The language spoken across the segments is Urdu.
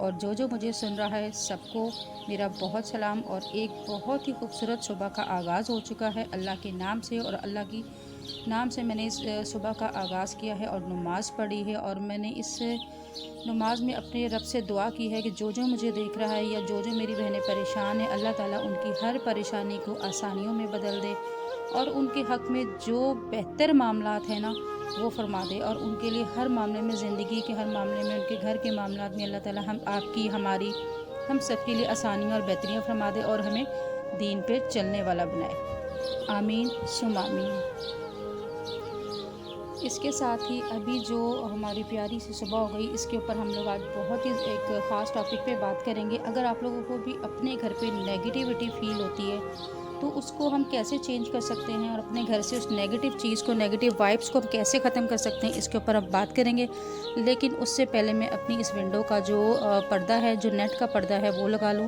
اور جو مجھے سن رہا ہے سب کو میرا بہت سلام۔ اور ایک بہت ہی خوبصورت صبح کا آغاز ہو چکا ہے اللہ کے نام سے، اور اللہ کی نام سے میں نے اس صبح کا آغاز کیا ہے اور نماز پڑھی ہے، اور میں نے اس نماز میں اپنے رب سے دعا کی ہے کہ جو مجھے دیکھ رہا ہے یا جو میری بہنیں پریشان ہیں، اللہ تعالیٰ ان کی ہر پریشانی کو آسانیوں میں بدل دے، اور ان کے حق میں جو بہتر معاملات ہیں نا وہ فرما دے، اور ان کے لیے ہر معاملے میں، زندگی کے ہر معاملے میں، ان کے گھر کے معاملات میں اللہ تعالیٰ آپ کی، ہماری، ہم سب کے لیے آسانیاں اور بہتریاں فرما دے، اور ہمیں دین پہ چلنے والا بنائے۔ آمین ثم آمین۔ اس کے ساتھ ہی ابھی جو ہماری پیاری سی صبح ہو گئی، اس کے اوپر ہم لوگ آج بہت ہی ایک خاص ٹاپک پہ بات کریں گے۔ اگر آپ لوگوں کو بھی اپنے گھر پہ نیگیٹیوٹی فیل ہوتی ہے تو اس کو ہم کیسے چینج کر سکتے ہیں، اور اپنے گھر سے اس نیگیٹو چیز کو، نیگیٹو وائبس کو ہم کیسے ختم کر سکتے ہیں، اس کے اوپر ہم بات کریں گے۔ لیکن اس سے پہلے میں اپنی اس ونڈو کا جو پردہ ہے، جو نیٹ کا پردہ ہے، وہ لگا لوں،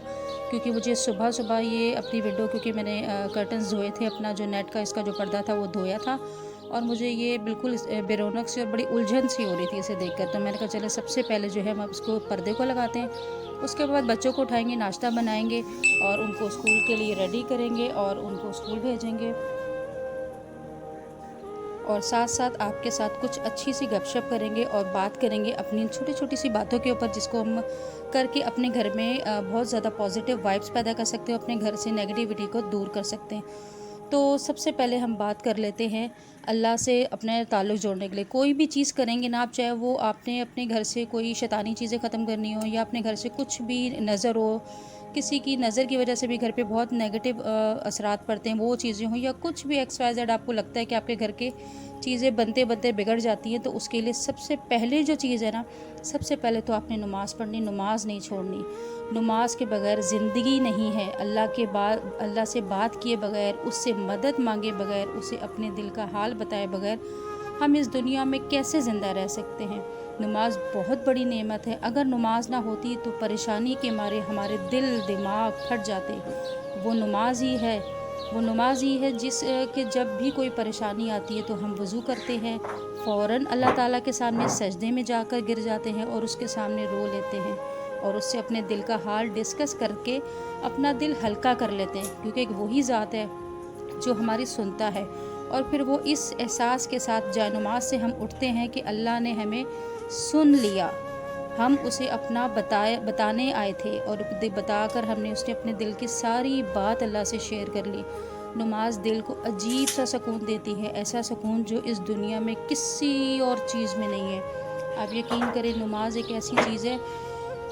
کیونکہ مجھے صبح یہ اپنی ونڈو، کیونکہ میں نے کرٹنز دھوئے تھے، اپنا جو نیٹ کا اس کا جو پردہ تھا وہ دھویا تھا، اور مجھے یہ بالکل بے رونق سی اور بڑی الجھن سی ہو رہی تھی اسے دیکھ کر۔ تو میں نے کہا چلے سب سے پہلے جو ہے ہم اس کو پردے کو لگاتے ہیں، اس کے بعد بچوں کو اٹھائیں گے، ناشتہ بنائیں گے اور ان کو اسکول کے لیے ریڈی کریں گے اور ان کو اسکول بھیجیں گے، اور ساتھ ساتھ آپ کے ساتھ کچھ اچھی سی گپ شپ کریں گے اور بات کریں گے اپنی چھوٹی چھوٹی سی باتوں کے اوپر، جس کو ہم کر کے اپنے گھر میں بہت زیادہ پازیٹیو وائبس پیدا کر سکتے ہیں، اپنے گھر سے نیگیٹیوٹی کو دور کر سکتے ہیں۔ تو سب سے پہلے ہم بات کر لیتے ہیں اللہ سے اپنے تعلق جوڑنے کے لیے۔ کوئی بھی چیز کریں گے نا آپ، چاہے وہ آپ نے اپنے گھر سے کوئی شیطانی چیزیں ختم کرنی ہو، یا اپنے گھر سے کچھ بھی نظر ہو، کسی کی نظر کی وجہ سے بھی گھر پہ بہت نیگیٹو اثرات پڑتے ہیں، وہ چیزیں ہوں، یا کچھ بھی ایکس وائی زیڈ آپ کو لگتا ہے کہ آپ کے گھر کے چیزیں بنتے بگڑ جاتی ہیں، تو اس کے لیے سب سے پہلے جو چیز ہے نا، سب سے پہلے تو آپ نے نماز پڑھنی، نماز نہیں چھوڑنی۔ نماز کے بغیر زندگی نہیں ہے۔ اللہ سے بات کیے بغیر، اس سے مدد مانگے بغیر، اسے اپنے دل کا حال بتائے بغیر ہم اس دنیا میں کیسے زندہ رہ سکتے ہیں؟ نماز بہت بڑی نعمت ہے۔ اگر نماز نہ ہوتی تو پریشانی کے مارے ہمارے دل دماغ پھٹ جاتے۔ وہ نماز ہی ہے جس کہ جب بھی کوئی پریشانی آتی ہے تو ہم وضو کرتے ہیں، فوراً اللہ تعالیٰ کے سامنے سجدے میں جا کر گر جاتے ہیں اور اس کے سامنے رو لیتے ہیں، اور اس سے اپنے دل کا حال ڈسکس کر کے اپنا دل ہلکا کر لیتے ہیں، کیونکہ ایک وہی ذات ہے جو ہماری سنتا ہے۔ اور پھر وہ اس احساس کے ساتھ جائے نماز سے ہم اٹھتے ہیں کہ اللہ نے ہمیں سن لیا، ہم اسے اپنا بتانے آئے تھے، اور بتا کر ہم نے اس نے اپنے دل کی ساری بات اللہ سے شیئر کر لی۔ نماز دل کو عجیب سا سکون دیتی ہے، ایسا سکون جو اس دنیا میں کسی اور چیز میں نہیں ہے۔ آپ یقین کریں، نماز ایک ایسی چیز ہے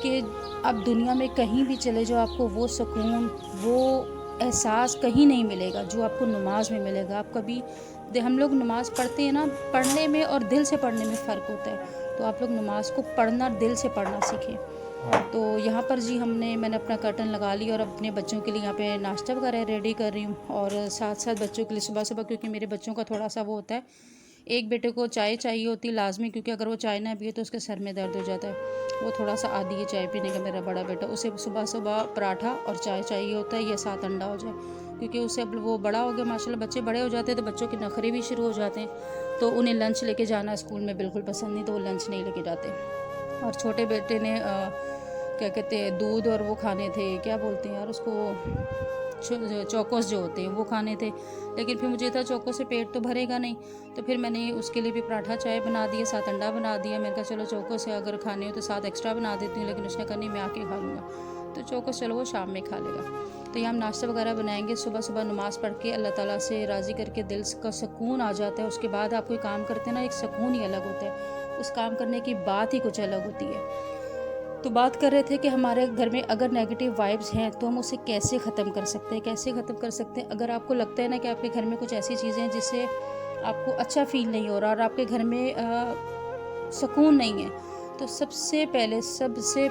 کہ اب دنیا میں کہیں بھی چلے جاؤ، آپ کو وہ سکون، وہ احساس کہیں نہیں ملے گا جو آپ کو نماز میں ملے گا۔ آپ کبھی ہم لوگ نماز پڑھتے ہیں نا، پڑھنے میں اور دل سے پڑھنے میں فرق ہوتا ہے، تو آپ لوگ نماز کو پڑھنا، دل سے پڑھنا سیکھیں۔ تو یہاں پر میں نے اپنا کرٹن لگا لی اور اپنے بچوں کے لیے یہاں پہ ناشتہ وغیرہ ریڈی کر رہی ہوں، اور ساتھ ساتھ بچوں کے لیے صبح کیونکہ میرے بچوں کا تھوڑا سا وہ ہوتا ہے، ایک بیٹے کو چائے چاہیے ہوتی ہے لازمی، کیونکہ اگر وہ چائے نہ پیے تو اس کے سر میں درد ہو جاتا ہے، وہ تھوڑا سا عادی ہے چائے پینے کا، میرا بڑا بیٹا، اسے صبح پراٹھا اور چائے چاہیے ہوتا ہے، یا ساتھ انڈا ہو جائے، کیونکہ اسے اب وہ بڑا ہو گیا ماشاءاللہ، بچے بڑے ہو جاتے ہیں تو بچوں کے نخرے بھی شروع ہو جاتے ہیں، تو انہیں لنچ لے کے جانا اسکول میں بالکل پسند نہیں، تو وہ لنچ نہیں لے کے جاتے۔ اور چھوٹے بیٹے نے کیا کہتے ہیں، دودھ اور وہ کھانے تھے، کیا بولتے ہیں یار اس کو، چوکوس جو ہوتے ہیں وہ کھانے تھے، لیکن پھر مجھے تھا چوکو سے پیٹ تو بھرے گا نہیں، تو پھر میں نے اس کے لیے بھی پراٹھا چائے بنا دیا، ساتھ انڈا بنا دیا، میں نے کہا چلو چوکو سے اگر کھانے ہو تو ساتھ ایکسٹرا بنا دیتی ہوں، لیکن اس نے کہا نہیں میں آ کے کھا لوں گا، تو چوکو چلو وہ شام میں کھا لے گا۔ تو یہ ہم ناشتہ وغیرہ بنائیں گے، صبح نماز پڑھ کے اللہ تعالیٰ سے راضی کر کے دل کا سکون آ جاتا ہے، اس کے بعد آپ کوئی کام کرتے ہیں نا، ایک سکون ہی الگ ہوتا ہے، اس کام کرنے کی بات ہی کچھ الگ ہوتی ہے۔ تو بات کر رہے تھے کہ ہمارے گھر میں اگر نیگیٹو وائبس ہیں تو ہم اسے کیسے ختم کر سکتے ہیں، اگر آپ کو لگتا ہے نا کہ آپ کے گھر میں کچھ ایسی چیزیں ہیں جس سے آپ کو اچھا فیل نہیں ہو رہا اور آپ کے گھر میں سکون نہیں ہے، تو سب سے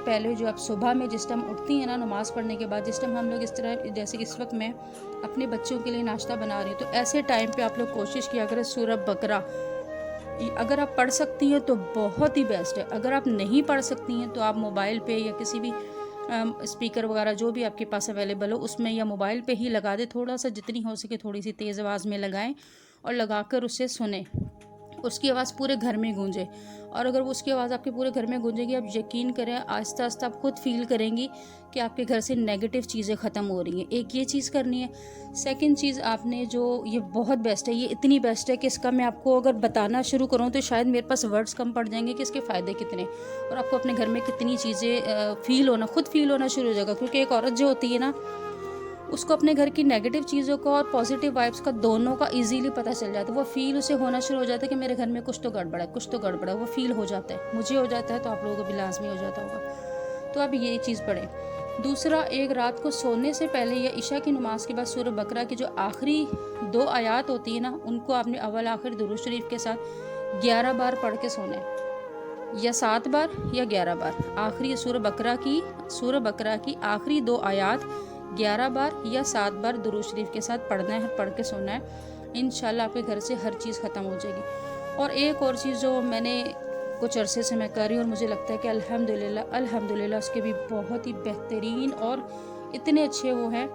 پہلے جو آپ صبح میں جس ٹائم اٹھتی ہیں نا نماز پڑھنے کے بعد، جس ٹائم ہم لوگ اس طرح، جیسے کہ اس وقت میں اپنے بچوں کے لیے ناشتہ بنا رہی ہوں، تو ایسے ٹائم پہ آپ لوگ کوشش کیا کریں سورہ بقرہ، اگر آپ پڑھ سکتی ہیں تو بہت ہی بیسٹ ہے، اگر آپ نہیں پڑھ سکتی ہیں تو آپ موبائل پہ یا کسی بھی اسپیکر وغیرہ جو بھی آپ کے پاس اویلیبل ہو اس میں، یا موبائل پہ ہی لگا دیں، تھوڑا سا جتنی ہو سکے تھوڑی سی تیز آواز میں لگائیں اور لگا کر اسے سنیں، اس کی آواز پورے گھر میں گونجے، اور اگر اس کی آواز آپ کے پورے گھر میں گونجے گی، آپ یقین کریں آہستہ آہستہ آپ خود فیل کریں گی کہ آپ کے گھر سے نیگیٹو چیزیں ختم ہو رہی ہیں۔ ایک یہ چیز کرنی ہے۔ سیکنڈ چیز آپ نے جو، یہ بہت بیسٹ ہے، یہ اتنی بیسٹ ہے کہ اس کا میں آپ کو اگر بتانا شروع کروں تو شاید میرے پاس ورڈز کم پڑ جائیں گے کہ اس کے فائدے کتنے، اور آپ کو اپنے گھر میں کتنی چیزیں خود فیل ہونا شروع ہو جائے گا۔ کیونکہ ایک عورت جو ہوتی ہے نا، اس کو اپنے گھر کی نیگیٹو چیزوں کا اور پازیٹیو وائبس کا دونوں کا ایزیلی پتہ چل جاتا ہے۔ وہ فیل اسے ہونا شروع ہو جاتا ہے کہ میرے گھر میں کچھ تو گڑبڑ ہے، کچھ تو گڑبڑ ہے، وہ فیل ہو جاتا ہے۔ مجھے ہو جاتا ہے تو آپ لوگوں کو بھی لازمی ہو جاتا ہوگا۔ تو اب یہ چیز پڑھیں۔ دوسرا، ایک رات کو سونے سے پہلے یا عشاء کی نماز کے بعد سورہ بقرہ کی جو آخری 2 آیات ہوتی ہیں نا، ان کو آپ نے اول آخر درود شریف کے ساتھ 11 بار پڑھ کے سونا ہے، یا 7 بار یا 11 بار۔ آخری سورہ بقرہ کی آخری 2 آیات 11 بار یا 7 بار درود شریف کے ساتھ پڑھنا ہے، پڑھ کے سونا ہے۔ انشاءاللہ آپ کے گھر سے ہر چیز ختم ہو جائے گی۔ اور ایک اور چیز جو میں نے کچھ عرصے سے میں کر رہی ہوں اور مجھے لگتا ہے کہ الحمدللہ اس کے بھی بہت ہی بہترین اور اتنے اچھے وہ ہیں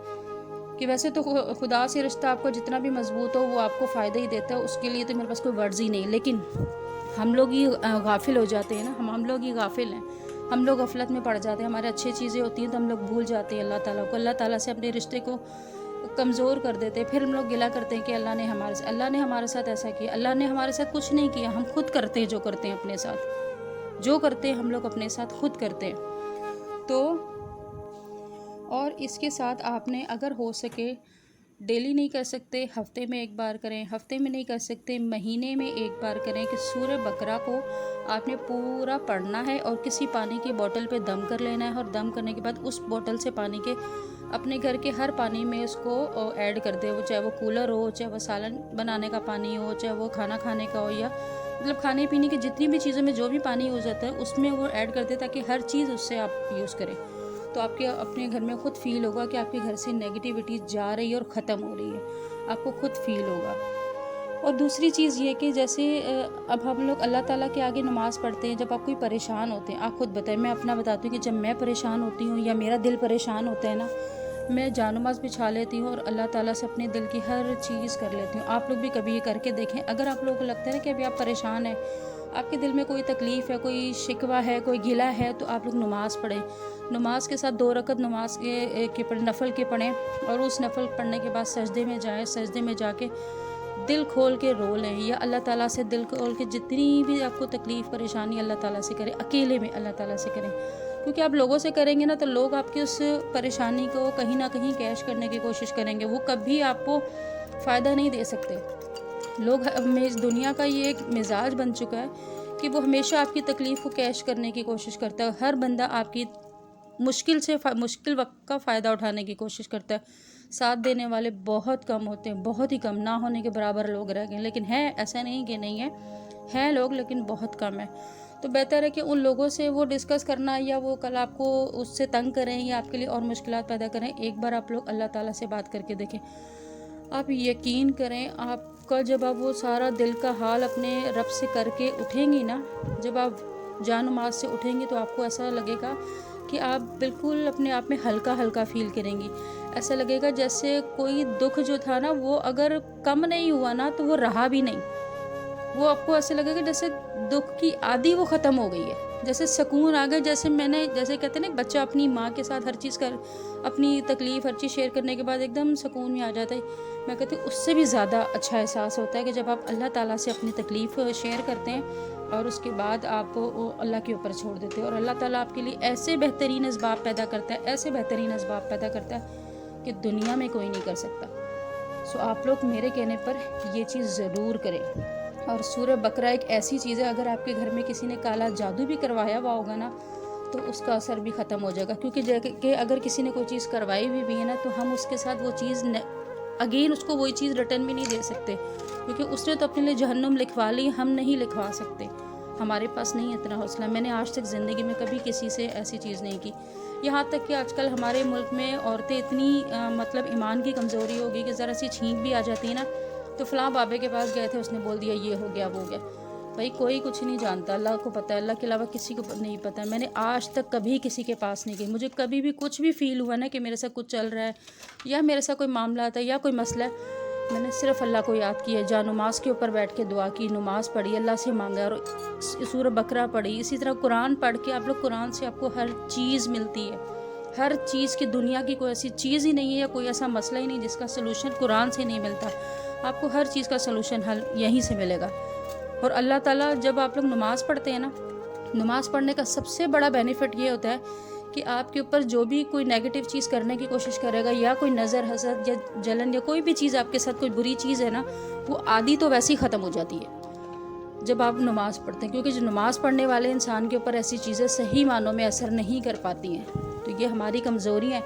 کہ ویسے تو خدا سے رشتہ آپ کو جتنا بھی مضبوط ہو وہ آپ کو فائدہ ہی دیتا ہے، اس کے لیے تو میرے پاس کوئی ورڈز ہی نہیں، لیکن ہم لوگ ہی غافل ہو جاتے ہیں نا، ہم لوگ ہی غافل ہیں، ہم لوگ غفلت میں پڑ جاتے ہیں، ہمارے اچھی چیزیں ہوتی ہیں تو ہم لوگ بھول جاتے ہیں اللہ تعالیٰ کو، اللہ تعالیٰ سے اپنے رشتے کو کمزور کر دیتے ہیں۔ پھر ہم لوگ گلا کرتے ہیں کہ اللہ نے ہمارے ساتھ ایسا کیا۔ اللہ نے ہمارے ساتھ کچھ نہیں کیا، ہم خود کرتے ہیں جو کرتے ہیں اپنے ساتھ، جو کرتے ہیں ہم لوگ اپنے ساتھ خود کرتے ہیں۔ تو اور اس کے ساتھ آپ نے اگر ہو سکے، ڈیلی نہیں کر سکتے ہفتے میں 1 بار کریں، ہفتے میں نہیں کر سکتے مہینے میں 1 بار کریں، کہ سورہ بقرہ کو آپ نے پورا پڑھنا ہے اور کسی پانی کی بوٹل پہ دم کر لینا ہے، اور دم کرنے کے بعد اس بوٹل سے پانی کے اپنے گھر کے ہر پانی میں اس کو ایڈ کر دے، چاہے وہ کولر ہو، چاہے وہ سالن بنانے کا پانی ہو، چاہے وہ کھانا کھانے کا ہو، یا مطلب کھانے پینے کی جتنی بھی چیزوں میں جو بھی پانی یوز ہوتا ہے اس میں وہ ایڈ کر دے، تاکہ ہر چیز اس سے آپ یوز کریں۔ تو آپ کے اپنے گھر میں خود فیل ہوگا کہ آپ کے گھر سے نیگیٹیوٹی جا رہی ہے اور ختم ہو رہی ہے، آپ کو خود فیل ہوگا۔ اور دوسری چیز یہ کہ جیسے اب ہم لوگ اللہ تعالیٰ کے آگے نماز پڑھتے ہیں، جب آپ کوئی پریشان ہوتے ہیں، آپ خود بتائیں، میں اپنا بتاتی ہوں کہ جب میں پریشان ہوتی ہوں یا میرا دل پریشان ہوتا ہے نا، میں جا نماز بچھا لیتی ہوں اور اللہ تعالیٰ سے اپنے دل کی ہر چیز کر لیتی ہوں۔ آپ لوگ بھی کبھی یہ کر کے دیکھیں۔ اگر آپ لوگوں کو لگتا ہے نا کہ ابھی آپ پریشان ہیں، آپ کے دل میں کوئی تکلیف ہے، کوئی شکوہ ہے، کوئی گلہ ہے، تو آپ لوگ نماز پڑھیں۔ نماز کے ساتھ 2 رکعت نماز کے نفل کے پڑھیں، اور اس نفل پڑھنے کے بعد سجدے میں جائیں، سجدے میں جا کے دل کھول کے رو لیں، یا اللہ تعالیٰ سے دل کھول کے جتنی بھی آپ کو تکلیف پریشانی اللہ تعالیٰ سے کریں، اکیلے میں اللہ تعالیٰ سے کریں، کیونکہ آپ لوگوں سے کریں گے نا تو لوگ آپ کی اس پریشانی کو کہیں نہ کہیں کیش کرنے کی کوشش کریں گے، وہ کبھی آپ کو فائدہ نہیں دے سکتے۔ دنیا کا یہ ایک مزاج بن چکا ہے کہ وہ ہمیشہ آپ کی تکلیف کو کیش کرنے کی کوشش کرتا ہے، ہر بندہ آپ کی مشکل وقت کا فائدہ اٹھانے کی کوشش کرتا ہے۔ ساتھ دینے والے بہت کم ہوتے ہیں، بہت ہی کم، نہ ہونے کے برابر لوگ رہ گئے، لیکن ہے، ایسا نہیں کہ نہیں ہے لوگ، لیکن بہت کم ہے۔ تو بہتر ہے کہ ان لوگوں سے وہ ڈسکس کرنا، یا وہ کل آپ کو اس سے تنگ کریں یا آپ کے لیے اور مشکلات پیدا کریں، ایک بار آپ لوگ اللہ تعالیٰ سے بات کر کے دیکھیں۔ آپ یقین کریں، آپ کا جب آپ وہ سارا دل کا حال اپنے رب سے کر کے اٹھیں گی نا، جب آپ جا نماز سے اٹھیں گی تو آپ کو ایسا لگے گا کہ آپ بالکل اپنے آپ میں ہلکا فیل کریں گی۔ ایسا لگے گا جیسے کوئی دکھ جو تھا نا، وہ اگر کم نہیں ہوا نا تو وہ رہا بھی نہیں، وہ آپ کو ایسے لگے گا جیسے دکھ کی آدھی وہ ختم ہو گئی ہے، جیسے سکون آ گیا، جیسے کہتے ہیں نا بچہ اپنی ماں کے ساتھ ہر چیز اپنی تکلیف ہر چیز شیئر کرنے کے بعد ایک دم سکون میں آ جاتا ہے۔ میں کہتی ہوں اس سے بھی زیادہ اچھا احساس ہوتا ہے کہ جب آپ اللہ تعالیٰ سے اپنی تکلیف شیئر کرتے ہیں اور اس کے بعد آپ اللہ کے اوپر چھوڑ دیتے ہیں، اور اللہ تعالیٰ آپ کے لیے ایسے بہترین اسباب پیدا کرتا ہے کہ دنیا میں کوئی نہیں کر سکتا۔ سو آپ لوگ میرے کہنے پر یہ چیز ضرور کریں۔ اور سورہ بقرہ ایک ایسی چیز ہے، اگر آپ کے گھر میں کسی نے کالا جادو بھی کروایا ہوا ہوگا نا تو اس کا اثر بھی ختم ہو جائے گا، کیونکہ اگر کسی نے کوئی چیز کروائی بھی ہے نا تو ہم اس کے ساتھ وہ چیز اگین اس کو وہی چیز ریٹرن بھی نہیں دے سکتے، کیونکہ اس نے تو اپنے لیے جہنم لکھوا لی، ہم نہیں لکھوا سکتے، ہمارے پاس نہیں اتنا حوصلہ۔ میں نے آج تک زندگی میں کبھی کسی سے ایسی چیز نہیں کی، یہاں تک کہ آج کل ہمارے ملک میں عورتیں اتنی مطلب ایمان کی کمزوری ہوگی کہ ذرا سی چھینک بھی آ جاتی ہے نا تو فلاں بابے کے پاس گئے تھے، اس نے بول دیا یہ ہو گیا وہ ہو گیا۔ بھائی کوئی کچھ نہیں جانتا، اللہ کو پتہ ہے، اللہ کے علاوہ کسی کو نہیں پتہ۔ میں نے آج تک کبھی کسی کے پاس نہیں گئی، مجھے کبھی بھی کچھ بھی فیل ہوا نا کہ میرے ساتھ کچھ چل رہا ہے یا میرے ساتھ کوئی معاملات ہے یا کوئی مسئلہ ہے، میں نے صرف اللہ کو یاد کیا، جہاں نماز کے اوپر بیٹھ کے دعا کی، نماز پڑھی، اللہ سے مانگا، اور سورہ بقرہ پڑھی. اسی طرح قرآن پڑھ کے آپ لوگ، قرآن سے آپ کو ہر چیز ملتی ہے، ہر چیز کی. دنیا کی کوئی ایسی چیز ہی نہیں ہے یا کوئی ایسا مسئلہ ہی نہیں جس کا سلوشن قرآن سے نہیں ملتا. آپ کو ہر چیز کا سلوشن حل یہیں سے ملے گا. اور اللہ تعالیٰ جب آپ لوگ نماز پڑھتے ہیں نا، نماز پڑھنے کا سب سے بڑا بینیفٹ یہ ہوتا ہے کہ آپ کے اوپر جو بھی کوئی نیگیٹو چیز کرنے کی کوشش کرے گا، یا کوئی نظر، حسد یا جلن یا کوئی بھی چیز آپ کے ساتھ کوئی بری چیز ہے نا، وہ آدھی تو ویسے ہی ختم ہو جاتی ہے جب آپ نماز پڑھتے ہیں. کیونکہ جو نماز پڑھنے والے انسان کے اوپر ایسی چیزیں صحیح معنوں میں اثر نہیں کر پاتی ہیں. تو یہ ہماری کمزوری ہے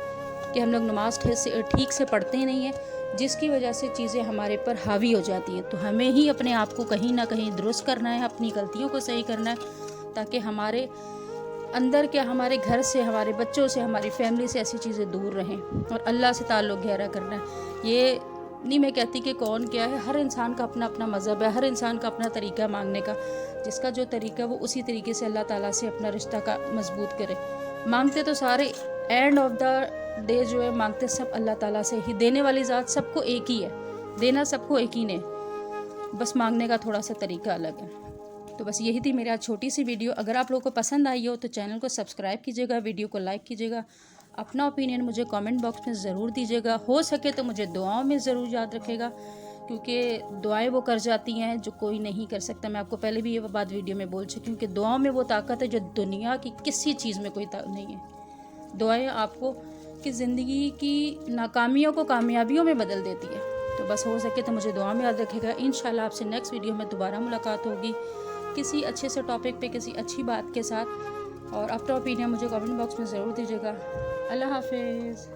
کہ ہم لوگ نماز ٹھیک سے پڑھتے نہیں ہیں، جس کی وجہ سے چیزیں ہمارے پر حاوی ہو جاتی ہیں. تو ہمیں ہی اپنے آپ کو کہیں نہ کہیں درست کرنا ہے، اپنی غلطیوں کو صحیح کرنا ہے، تاکہ ہمارے اندر کیا، ہمارے گھر سے، ہمارے بچوں سے، ہماری فیملی سے ایسی چیزیں دور رہیں، اور اللہ سے تعلق گہرا کرنا ہے. یہ نہیں میں کہتی کہ کون کیا ہے، ہر انسان کا اپنا اپنا مذہب ہے، ہر انسان کا اپنا طریقہ مانگنے کا. جس کا جو طریقہ وہ اسی طریقے سے اللہ تعالیٰ سے اپنا رشتہ کا مضبوط کرے. مانگتے تو سارے اینڈ آف دا ڈے جو ہے مانگتے سب اللہ تعالیٰ سے ہی. دینے والی ذات سب کو ایک ہی ہے، دینا سب کو ایک ہی نے، بس مانگنے کا تھوڑا سا طریقہ الگ ہے. تو بس یہی تھی میری آج چھوٹی سی ویڈیو. اگر آپ لوگوں کو پسند آئی ہو تو چینل کو سبسکرائب کیجیے گا، ویڈیو کو لائک کیجیے گا، اپنا اوپینین مجھے کامنٹ باکس میں ضرور دیجیے گا. ہو سکے تو مجھے دعاؤں میں ضرور یاد رکھے گا، کیونکہ دعائیں وہ کر جاتی ہیں جو کوئی نہیں کر سکتا. میں آپ کو پہلے بھی یہ بات ویڈیو میں بول چکی ہوں کہ دعاؤں میں وہ طاقت ہے جو دنیا کی کسی چیز میں کوئی طاقت نہیں ہے. دعائیں آپ کو کہ زندگی کی ناکامیوں کو کامیابیوں میں بدل دیتی ہے. تو بس ہو سکے تو مجھے دعا میں یاد رکھے گا. انشاءاللہ آپ سے نیکسٹ ویڈیو میں دوبارہ ملاقات ہوگی کسی اچھے سے ٹاپک پہ، کسی اچھی بات کے ساتھ. اور اپنا اوپینین مجھے کامنٹ باکس میں ضرور دیجیے گا. اللہ حافظ.